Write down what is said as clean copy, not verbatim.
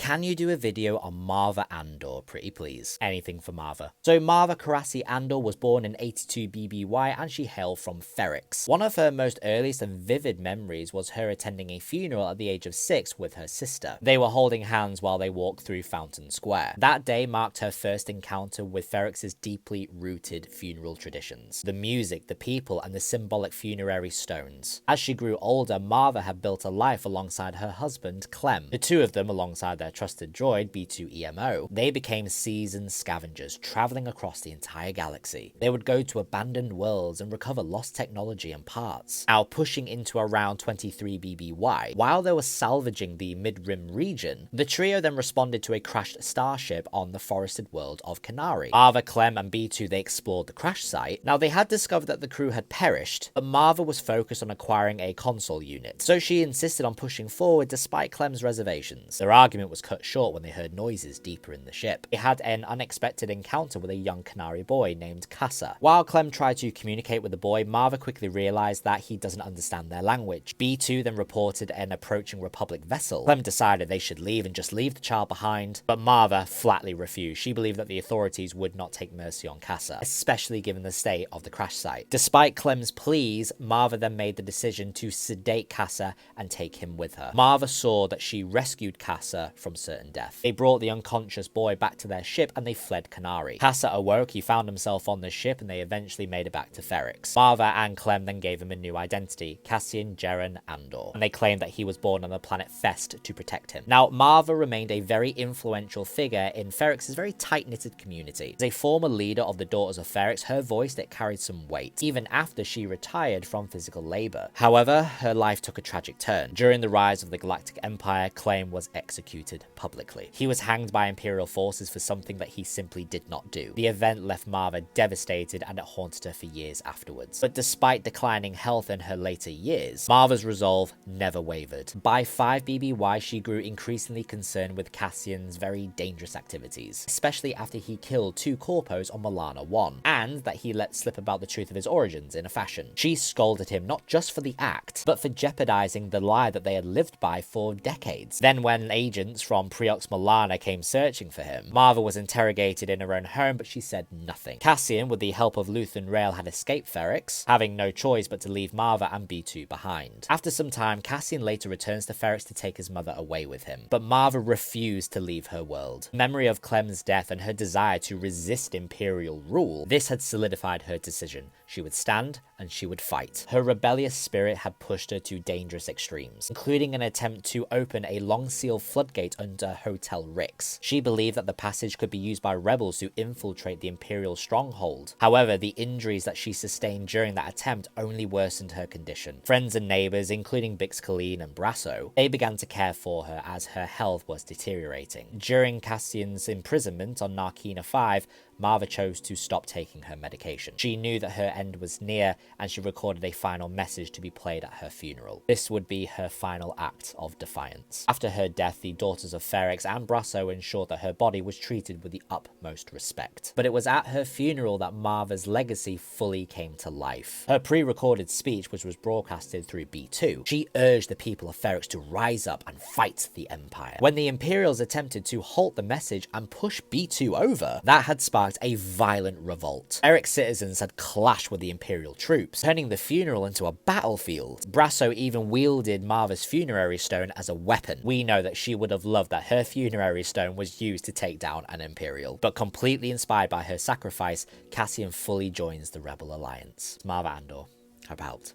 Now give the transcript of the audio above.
can you do a video on Maarva Andor, pretty please? Anything for Maarva. So Maarva Andor was born in 82 BBY and she hailed from Ferrix. One of her most earliest and vivid memories was her attending a funeral at the age of 6 with her sister. They were holding hands while they walked through Fountain Square. That day marked her first encounter with Ferrix's deeply rooted funeral traditions. The music, the people, and the symbolic funerary stones. As she grew older, Maarva had built a life alongside her husband, Clem. The two of them, alongside their trusted droid, B2EMO, they became seasoned scavengers, traveling across the entire galaxy. They would go to abandoned worlds and recover lost technology and parts. Now pushing into around 23 BBY, while they were salvaging the Mid-Rim region, the trio then responded to a crashed starship on the forested world of Canary. Maarva, Clem, and B2, they explored the crash site. Now they had discovered that the crew had perished, but Maarva was focused on acquiring a console unit, so she insisted on pushing forward despite Clem's reservations. Their argument was cut short when they heard noises deeper in the ship. They had an unexpected encounter with a young Canary boy named Casa. While Clem tried to communicate with the boy, Maarva quickly realized that he doesn't understand their language. B2 then reported an approaching Republic vessel. Clem decided they should leave and just leave the child behind, but Maarva flatly refused. She believed that the authorities would not take mercy on Casa, especially given the state of the crash site. Despite Clem's pleas, Maarva then made the decision to sedate Casa and take him with her. Maarva saw that she rescued Casa from certain death. They brought the unconscious boy back to their ship and they fled Canary. Casa awoke, he found himself on the ship, and they eventually made it back to Ferrix. Maarva and Clem then gave him a new identity, Cassian Jaren Andor, and they claimed that he was born on the planet Fest to protect him. Now, Maarva remained a very influential figure in Ferrix's very tight-knitted community. As a former leader of the Daughters of Ferrix, her voice that carried some weight, even after she retired from physical labor. However, her life took a tragic turn. During the rise of the Galactic Empire, Clem was executed publicly. He was hanged by Imperial forces for something that he simply did not do. The event left Maarva devastated and it haunted her for years afterwards. But despite declining health in her later years, Maarva's resolve never wavered. By 5 BBY, she grew increasingly concerned with Cassian's very dangerous activities, especially after he killed 2 corpos on Milana 1, and that he let slip about the truth of his origins in a fashion. She scolded him not just for the act, but for jeopardizing the lie that they had lived by for decades. Then when agents from Preox Milana came searching for him, Maarva was interrogated in her own home, but she said nothing. Cassian, with the help of Luthen Rail, had escaped Ferrix, having no choice but to leave Maarva and B2 behind. After some time, Cassian later returns to Ferrix to take his mother away with him, but Maarva refused to leave her world. Memory of Clem's death and her desire to resist Imperial rule, this had solidified her decision. She would stand and she would fight. Her rebellious spirit had pushed her to dangerous extremes, including an attempt to open a long-sealed floodgate under Hotel Rix. She believed that the passage could be used by rebels to infiltrate the Imperial stronghold. However, the injuries that she sustained during that attempt only worsened her condition. Friends and neighbors, including Bix Colleen and Brasso, they began to care for her as her health was deteriorating. During Cassian's imprisonment on Narkina 5, Maarva chose to stop taking her medication. She knew that her end was near, and she recorded a final message to be played at her funeral. This would be her final act of defiance. After her death, the Daughters of Ferrix and Brasso ensured that her body was treated with the utmost respect. But it was at her funeral that Maarva's legacy fully came to life. Her pre-recorded speech, which was broadcasted through B2, she urged the people of Ferrix to rise up and fight the Empire. When the Imperials attempted to halt the message and push B2 over, that had sparked a violent revolt. Ferrix citizens had clashed with the Imperial troops, turning the funeral into a battlefield. Brasso even wielded Maarva's funerary stone as a weapon. We know that she would have loved that her funerary stone was used to take down an Imperial. But completely inspired by her sacrifice, Cassian fully joins the Rebel Alliance. Maarva Andor, hope helped.